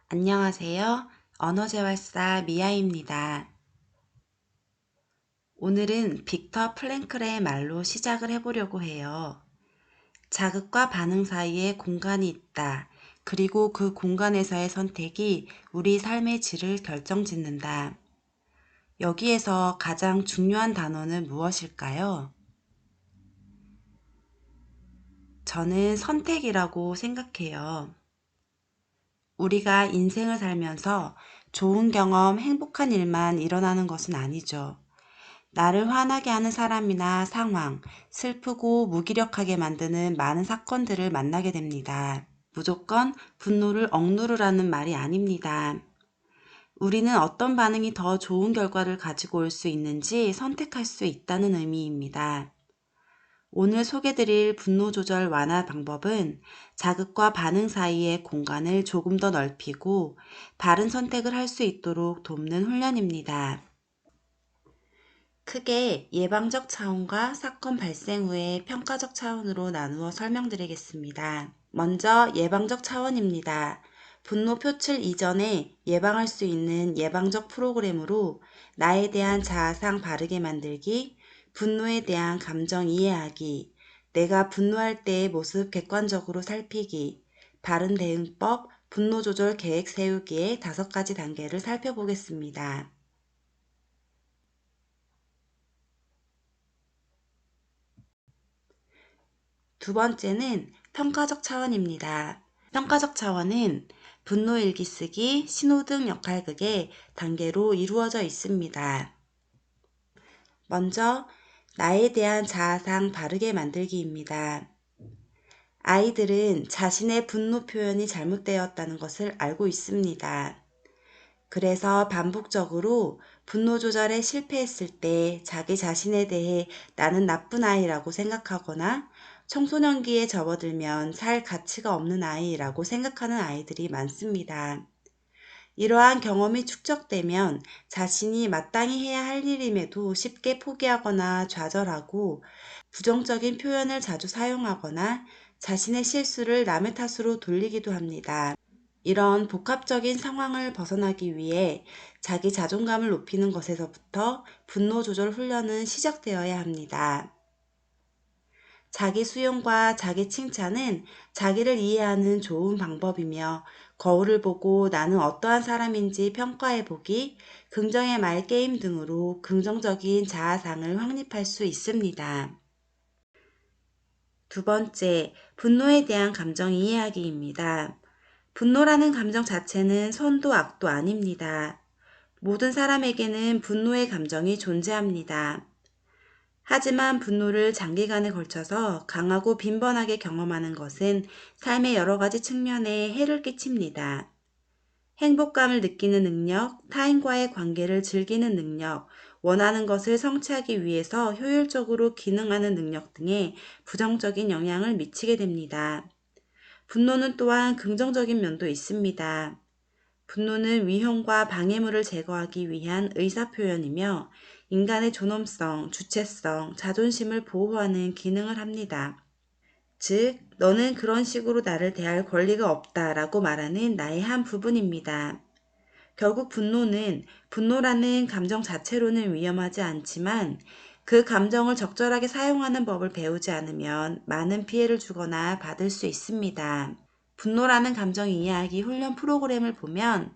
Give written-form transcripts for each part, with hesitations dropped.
안녕하세요. 언어재활사 미아입니다. 오늘은 빅터 프랭클의 말로 시작을 해보려고 해요. 자극과 반응 사이에 공간이 있다. 그리고 그 공간에서의 선택이 우리 삶의 질을 결정짓는다. 여기에서 가장 중요한 단어는 무엇일까요? 저는 선택이라고 생각해요. 우리가 인생을 살면서 좋은 경험, 행복한 일만 일어나는 것은 아니죠. 나를 화나게 하는 사람이나 상황, 슬프고 무기력하게 만드는 많은 사건들을 만나게 됩니다. 무조건 분노를 억누르라는 말이 아닙니다. 우리는 어떤 반응이 더 좋은 결과를 가지고 올 수 있는지 선택할 수 있다는 의미입니다. 오늘 소개드릴 분노 조절 완화 방법은 자극과 반응 사이의 공간을 조금 더 넓히고 바른 선택을 할 수 있도록 돕는 훈련입니다. 크게 예방적 차원과 사건 발생 후의 평가적 차원으로 나누어 설명드리겠습니다. 먼저 예방적 차원입니다. 분노 표출 이전에 예방할 수 있는 예방적 프로그램으로 나에 대한 자아상 바르게 만들기, 분노에 대한 감정 이해하기, 내가 분노할 때의 모습 객관적으로 살피기, 바른 대응법, 분노 조절 계획 세우기의 5가지 단계를 살펴보겠습니다. 두 번째는 평가적 차원입니다. 평가적 차원은 분노 일기 쓰기, 신호등 역할극의 단계로 이루어져 있습니다. 먼저 나에 대한 자아상 바르게 만들기입니다. 아이들은 자신의 분노 표현이 잘못되었다는 것을 알고 있습니다. 그래서 반복적으로 분노 조절에 실패했을 때 자기 자신에 대해 나는 나쁜 아이라고 생각하거나 청소년기에 접어들면 살 가치가 없는 아이라고 생각하는 아이들이 많습니다. 이러한 경험이 축적되면 자신이 마땅히 해야 할 일임에도 쉽게 포기하거나 좌절하고 부정적인 표현을 자주 사용하거나 자신의 실수를 남의 탓으로 돌리기도 합니다. 이런 복합적인 상황을 벗어나기 위해 자기 자존감을 높이는 것에서부터 분노 조절 훈련은 시작되어야 합니다. 자기 수용과 자기 칭찬은 자기를 이해하는 좋은 방법이며 거울을 보고 나는 어떠한 사람인지 평가해보기, 긍정의 말 게임 등으로 긍정적인 자아상을 확립할 수 있습니다. 두 번째, 분노에 대한 감정 이해하기입니다. 분노라는 감정 자체는 선도 악도 아닙니다. 모든 사람에게는 분노의 감정이 존재합니다. 하지만 분노를 장기간에 걸쳐서 강하고 빈번하게 경험하는 것은 삶의 여러 가지 측면에 해를 끼칩니다. 행복감을 느끼는 능력, 타인과의 관계를 즐기는 능력, 원하는 것을 성취하기 위해서 효율적으로 기능하는 능력 등에 부정적인 영향을 미치게 됩니다. 분노는 또한 긍정적인 면도 있습니다. 분노는 위험과 방해물을 제거하기 위한 의사표현이며 인간의 존엄성, 주체성, 자존심을 보호하는 기능을 합니다. 즉, 너는 그런 식으로 나를 대할 권리가 없다라고 말하는 나의 한 부분입니다. 결국 분노라는 감정 자체로는 위험하지 않지만 그 감정을 적절하게 사용하는 법을 배우지 않으면 많은 피해를 주거나 받을 수 있습니다. 분노라는 감정 이해하기 훈련 프로그램을 보면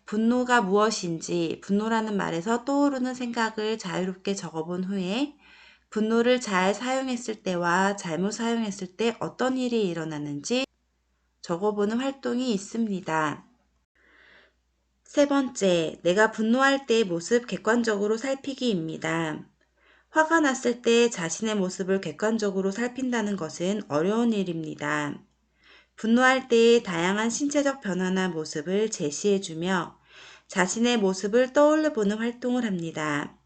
분노가 무엇인지 분노라는 말에서 떠오르는 생각을 자유롭게 적어본 후에 분노를 잘 사용했을 때와 잘못 사용했을 때 어떤 일이 일어나는지 적어보는 활동이 있습니다. 세 번째, 내가 분노할 때의 모습 객관적으로 살피기입니다. 화가 났을 때 자신의 모습을 객관적으로 살핀다는 것은 어려운 일입니다. 분노할 때의 다양한 신체적 변화나 모습을 제시해주며 자신의 모습을 떠올려 보는 활동을 합니다.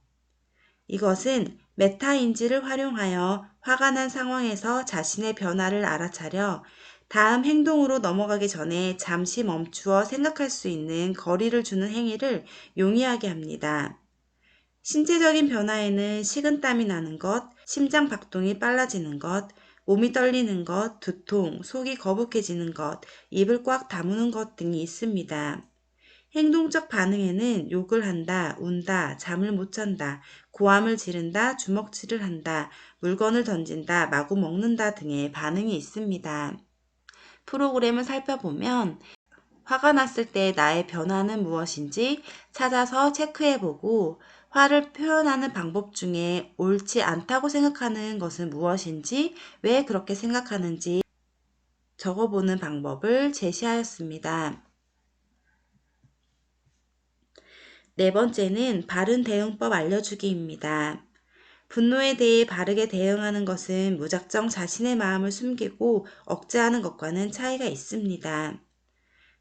이것은 메타인지를 활용하여 화가 난 상황에서 자신의 변화를 알아차려 다음 행동으로 넘어가기 전에 잠시 멈추어 생각할 수 있는 거리를 주는 행위를 용이하게 합니다. 신체적인 변화에는 식은땀이 나는 것, 심장 박동이 빨라지는 것, 몸이 떨리는 것, 두통, 속이 거북해지는 것, 입을 꽉 다무는 것 등이 있습니다. 행동적 반응에는 욕을 한다, 운다, 잠을 못 잔다, 고함을 지른다, 주먹질을 한다, 물건을 던진다, 마구 먹는다 등의 반응이 있습니다. 프로그램을 살펴보면 화가 났을 때 나의 변화는 무엇인지 찾아서 체크해보고 화를 표현하는 방법 중에 옳지 않다고 생각하는 것은 무엇인지 왜 그렇게 생각하는지 적어보는 방법을 제시하였습니다. 네 번째는 바른 대응법 알려주기입니다. 분노에 대해 바르게 대응하는 것은 무작정 자신의 마음을 숨기고 억제하는 것과는 차이가 있습니다.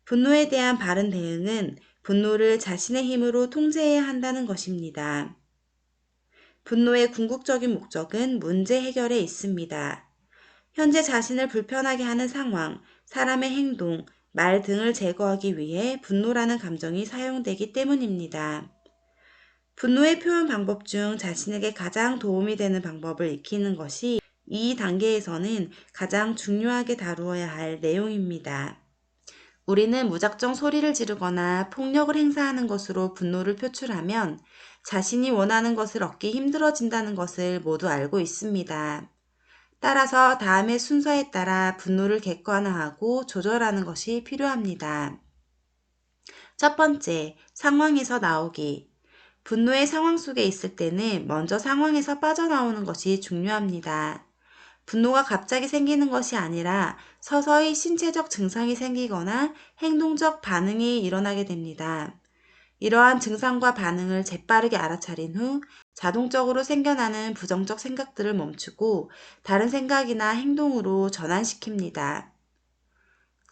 분노에 대한 바른 대응은 분노를 자신의 힘으로 통제해야 한다는 것입니다. 분노의 궁극적인 목적은 문제 해결에 있습니다. 현재 자신을 불편하게 하는 상황, 사람의 행동, 말 등을 제거하기 위해 분노라는 감정이 사용되기 때문입니다. 분노의 표현 방법 중 자신에게 가장 도움이 되는 방법을 익히는 것이 이 단계에서는 가장 중요하게 다루어야 할 내용입니다. 우리는 무작정 소리를 지르거나 폭력을 행사하는 것으로 분노를 표출하면 자신이 원하는 것을 얻기 힘들어진다는 것을 모두 알고 있습니다. 따라서 다음의 순서에 따라 분노를 객관화하고 조절하는 것이 필요합니다. 첫 번째, 상황에서 나오기. 분노의 상황 속에 있을 때는 먼저 상황에서 빠져나오는 것이 중요합니다. 분노가 갑자기 생기는 것이 아니라 서서히 신체적 증상이 생기거나 행동적 반응이 일어나게 됩니다. 이러한 증상과 반응을 재빠르게 알아차린 후 자동적으로 생겨나는 부정적 생각들을 멈추고 다른 생각이나 행동으로 전환시킵니다.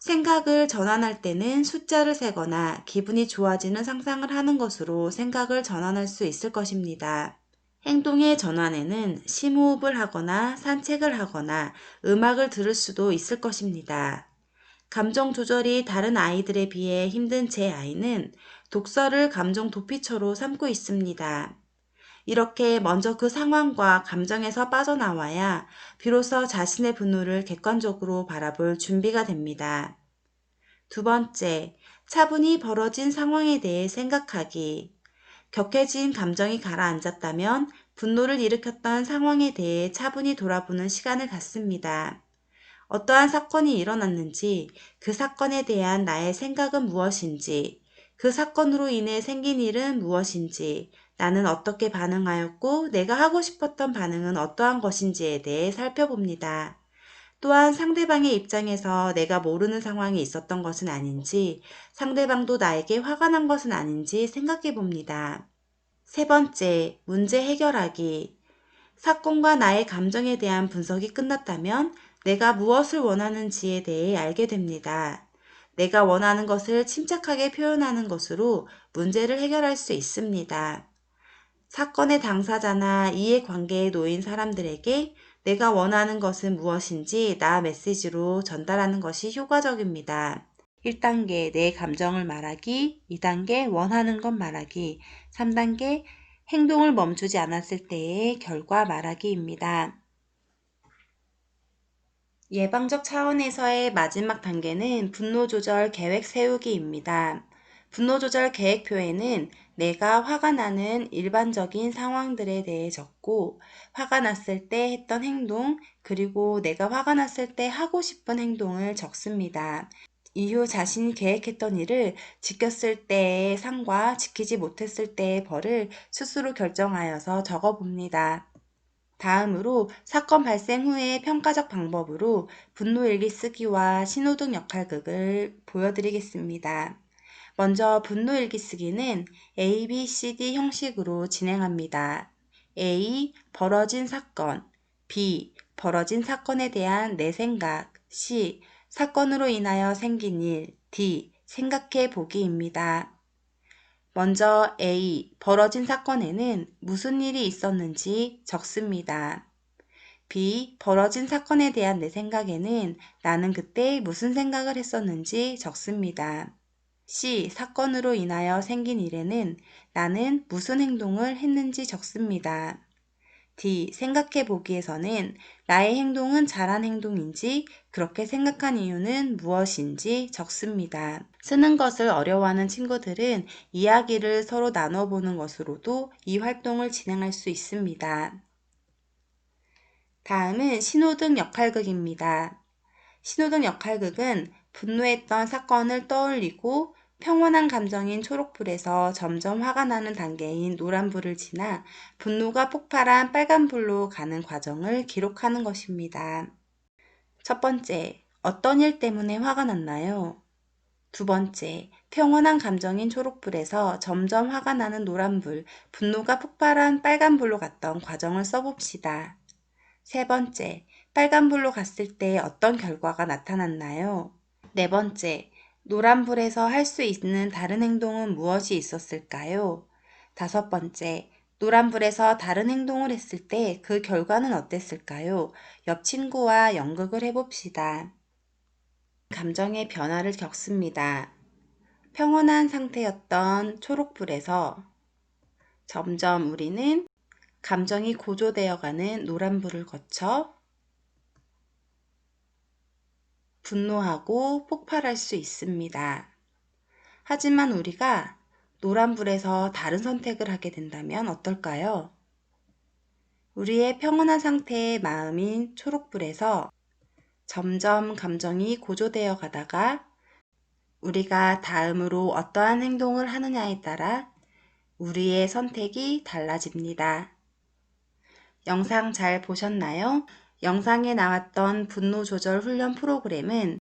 생각을 전환할 때는 숫자를 세거나 기분이 좋아지는 상상을 하는 것으로 생각을 전환할 수 있을 것입니다. 행동의 전환에는 심호흡을 하거나 산책을 하거나 음악을 들을 수도 있을 것입니다. 감정 조절이 다른 아이들에 비해 힘든 제 아이는 독서를 감정 도피처로 삼고 있습니다. 이렇게 먼저 그 상황과 감정에서 빠져나와야 비로소 자신의 분노를 객관적으로 바라볼 준비가 됩니다. 두 번째, 차분히 벌어진 상황에 대해 생각하기. 격해진 감정이 가라앉았다면 분노를 일으켰던 상황에 대해 차분히 돌아보는 시간을 갖습니다. 어떠한 사건이 일어났는지, 그 사건에 대한 나의 생각은 무엇인지, 그 사건으로 인해 생긴 일은 무엇인지, 나는 어떻게 반응하였고 내가 하고 싶었던 반응은 어떠한 것인지에 대해 살펴봅니다. 또한 상대방의 입장에서 내가 모르는 상황이 있었던 것은 아닌지, 상대방도 나에게 화가 난 것은 아닌지 생각해 봅니다. 세 번째, 문제 해결하기. 사건과 나의 감정에 대한 분석이 끝났다면 내가 무엇을 원하는지에 대해 알게 됩니다. 내가 원하는 것을 침착하게 표현하는 것으로 문제를 해결할 수 있습니다. 사건의 당사자나 이해관계에 놓인 사람들에게 내가 원하는 것은 무엇인지 나 메시지로 전달하는 것이 효과적입니다. 1단계 내 감정을 말하기, 2단계 원하는 것 말하기, 3단계 행동을 멈추지 않았을 때의 결과 말하기입니다. 예방적 차원에서의 마지막 단계는 분노 조절 계획 세우기입니다. 분노 조절 계획표에는 내가 화가 나는 일반적인 상황들에 대해 적고 화가 났을 때 했던 행동 그리고 내가 화가 났을 때 하고 싶은 행동을 적습니다. 이후 자신이 계획했던 일을 지켰을 때의 상과 지키지 못했을 때의 벌을 스스로 결정하여서 적어봅니다. 다음으로 사건 발생 후의 평가적 방법으로 분노일기 쓰기와 신호등 역할극을 보여드리겠습니다. 먼저 분노일기 쓰기는 A, B, C, D 형식으로 진행합니다. A. 벌어진 사건 B. 벌어진 사건에 대한 내 생각 C. 사건으로 인하여 생긴 일 D. 생각해 보기입니다. 먼저 A. 벌어진 사건에는 무슨 일이 있었는지 적습니다. B. 벌어진 사건에 대한 내 생각에는 나는 그때 무슨 생각을 했었는지 적습니다. C. 사건으로 인하여 생긴 일에는 나는 무슨 행동을 했는지 적습니다. D. 생각해 보기에서는 나의 행동은 잘한 행동인지 그렇게 생각한 이유는 무엇인지 적습니다. 쓰는 것을 어려워하는 친구들은 이야기를 서로 나눠보는 것으로도 이 활동을 진행할 수 있습니다. 다음은 신호등 역할극입니다. 신호등 역할극은 분노했던 사건을 떠올리고 평온한 감정인 초록불에서 점점 화가 나는 단계인 노란불을 지나 분노가 폭발한 빨간불로 가는 과정을 기록하는 것입니다. 첫 번째, 어떤 일 때문에 화가 났나요? 두 번째, 평온한 감정인 초록불에서 점점 화가 나는 노란불, 분노가 폭발한 빨간불로 갔던 과정을 써봅시다. 세 번째, 빨간불로 갔을 때 어떤 결과가 나타났나요? 네 번째, 노란불에서 할 수 있는 다른 행동은 무엇이 있었을까요? 다섯 번째, 노란불에서 다른 행동을 했을 때 그 결과는 어땠을까요? 옆 친구와 연극을 해봅시다. 감정의 변화를 겪습니다. 평온한 상태였던 초록불에서 점점 우리는 감정이 고조되어가는 노란불을 거쳐 분노하고 폭발할 수 있습니다. 하지만 우리가 노란불에서 다른 선택을 하게 된다면 어떨까요? 우리의 평온한 상태의 마음인 초록불에서 점점 감정이 고조되어 가다가 우리가 다음으로 어떠한 행동을 하느냐에 따라 우리의 선택이 달라집니다. 영상 잘 보셨나요? 영상에 나왔던 분노 조절 훈련 프로그램은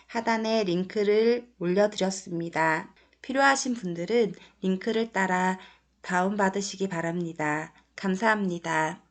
하단에 링크를 올려드렸습니다. 필요하신 분들은 링크를 따라 다운받으시기 바랍니다. 감사합니다.